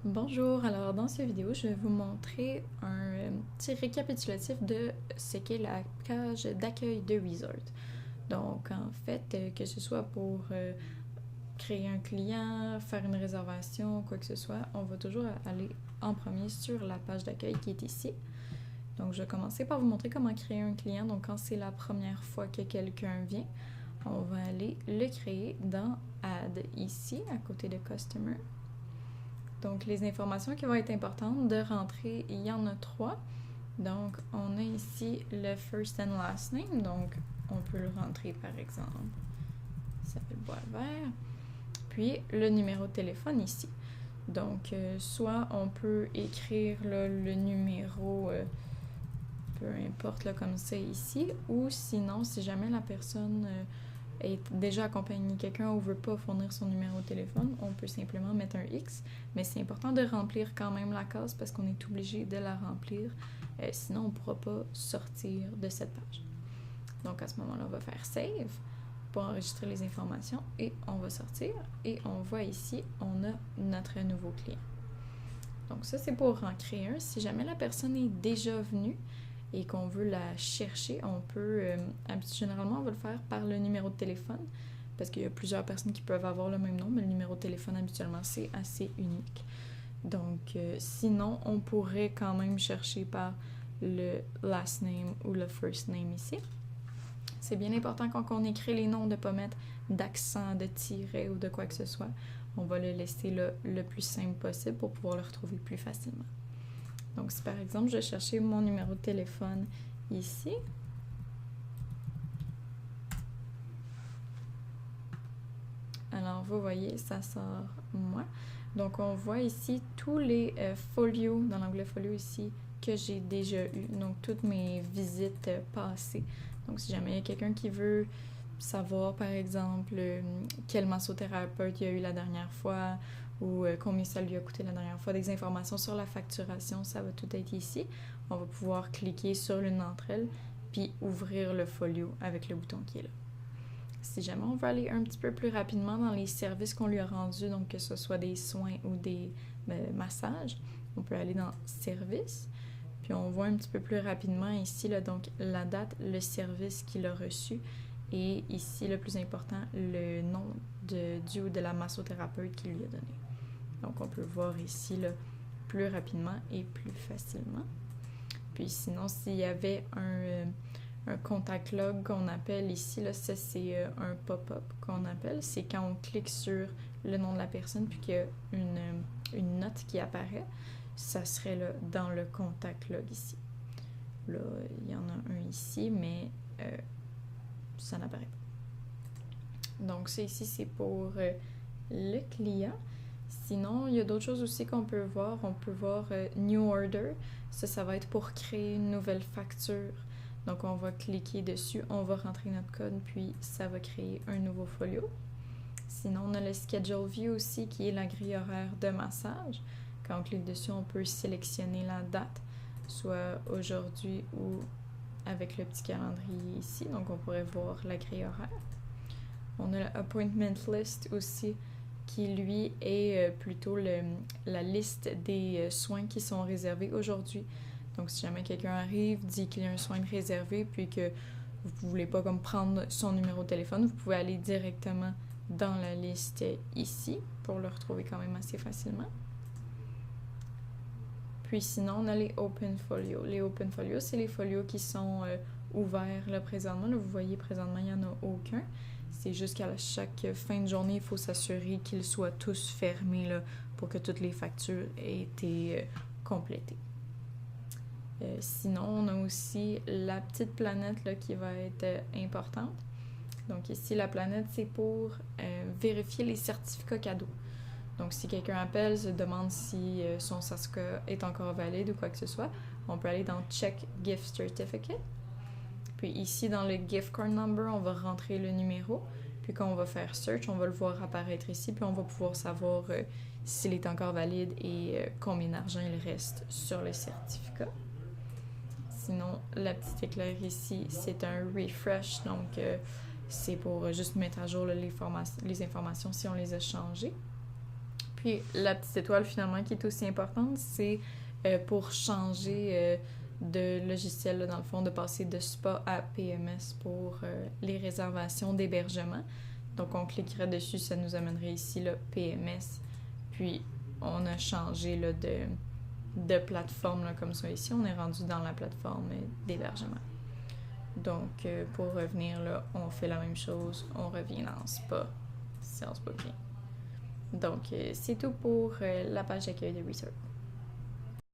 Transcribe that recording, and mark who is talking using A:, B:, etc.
A: Bonjour, alors dans cette vidéo, je vais vous montrer un petit récapitulatif de ce qu'est la page d'accueil de Resort. Donc en fait, que ce soit pour créer un client, faire une réservation, quoi que ce soit, on va toujours aller en premier sur la page d'accueil qui est ici. Donc je vais commencer par vous montrer comment créer un client. Donc quand c'est la première fois que quelqu'un vient, on va aller le créer dans Add ici, à côté de Customer. Donc, les informations qui vont être importantes de rentrer, il y en a 3. Donc, on a ici le first and last name. Donc, on peut le rentrer par exemple. Ça s'appelle Boisvert. Puis, le numéro de téléphone ici. Donc, soit on peut écrire là, le numéro, peu importe, là, comme ça ici. Ou sinon, si jamais la personne est déjà accompagné quelqu'un ou veut pas fournir son numéro de téléphone, on peut simplement mettre un X, mais c'est important de remplir quand même la case parce qu'on est obligé de la remplir, sinon on ne pourra pas sortir de cette page. Donc à ce moment-là, on va faire Save pour enregistrer les informations et on va sortir et on voit ici, on a notre nouveau client. Donc ça, c'est pour en créer un. Si jamais la personne est déjà venue et qu'on veut la chercher, on peut, généralement, on va le faire par le numéro de téléphone, parce qu'il y a plusieurs personnes qui peuvent avoir le même nom, mais le numéro de téléphone, habituellement, c'est assez unique. Donc, sinon, on pourrait quand même chercher par le last name ou le first name ici. C'est bien important quand on écrit les noms de ne pas mettre d'accent, de tiret ou de quoi que ce soit. On va le laisser là, le plus simple possible pour pouvoir le retrouver plus facilement. Donc, si par exemple, je cherchais mon numéro de téléphone ici, alors vous voyez, ça sort moi. Donc, on voit ici tous les folios, dans l'onglet folio ici, que j'ai déjà eu. Donc, toutes mes visites passées. Donc, si jamais il y a quelqu'un qui veut savoir, par exemple, quel massothérapeute il y a eu la dernière fois, ou combien ça lui a coûté la dernière fois, des informations sur la facturation, ça va tout être ici. On va pouvoir cliquer sur l'une d'entre elles, puis ouvrir le folio avec le bouton qui est là. Si jamais on veut aller un petit peu plus rapidement dans les services qu'on lui a rendus, donc que ce soit des soins ou des massages, on peut aller dans Services, puis on voit un petit peu plus rapidement ici, là, donc la date, le service qu'il a reçu, et ici, le plus important, le nom du ou de la massothérapeute qui lui a donné. Donc, on peut voir ici là, plus rapidement et plus facilement. Puis sinon, s'il y avait un contact log qu'on appelle ici, là, ça c'est un pop-up qu'on appelle. C'est quand on clique sur le nom de la personne puis qu'il y a une note qui apparaît. Ça serait là, dans le contact log ici. Là, il y en a un ici, mais ça n'apparaît pas. Donc ça ici, c'est pour le client. Sinon, il y a d'autres choses aussi qu'on peut voir. On peut voir New Order. Ça va être pour créer une nouvelle facture. Donc, on va cliquer dessus, on va rentrer notre code, puis ça va créer un nouveau folio. Sinon, on a le Schedule View aussi, qui est la grille horaire de massage. Quand on clique dessus, on peut sélectionner la date, soit aujourd'hui ou avec le petit calendrier ici. Donc, on pourrait voir la grille horaire. On a l'Appointment List aussi, qui lui est plutôt la liste des soins qui sont réservés aujourd'hui. Donc, si jamais quelqu'un arrive, dit qu'il y a un soin réservé, puis que vous ne voulez pas comme prendre son numéro de téléphone, vous pouvez aller directement dans la liste ici pour le retrouver quand même assez facilement. Puis sinon, on a les Open Folios. Les Open Folios, c'est les folios qui sont ouverts là, présentement. Là, vous voyez, présentement, il n'y en a aucun. C'est juste qu'à chaque fin de journée, il faut s'assurer qu'ils soient tous fermés là, pour que toutes les factures aient été complétées. Sinon, on a aussi la petite planète là, qui va être importante. Donc ici, la planète, c'est pour vérifier les certificats cadeaux. Donc si quelqu'un appelle, se demande si son certificat est encore valide ou quoi que ce soit, on peut aller dans Check Gift Certificate. Puis ici, dans le Gift Card Number, on va rentrer le numéro. Puis quand on va faire Search, on va le voir apparaître ici. Puis on va pouvoir savoir s'il est encore valide et combien d'argent il reste sur le certificat. Sinon, la petite éclair ici, c'est un refresh. Donc, c'est pour juste mettre à jour là, les informations si on les a changées. Puis la petite étoile finalement qui est aussi importante, c'est pour changer de logiciel, là, dans le fond, de passer de SPA à PMS pour les réservations d'hébergement. Donc on cliquerait dessus, ça nous amènerait ici là, PMS. Puis on a changé là, de plateforme là, comme ça ici. On est rendu dans la plateforme d'hébergement. Donc pour revenir là, on fait la même chose, on revient dans SPA, séance booking. Donc c'est tout pour la page d'accueil de Reserve.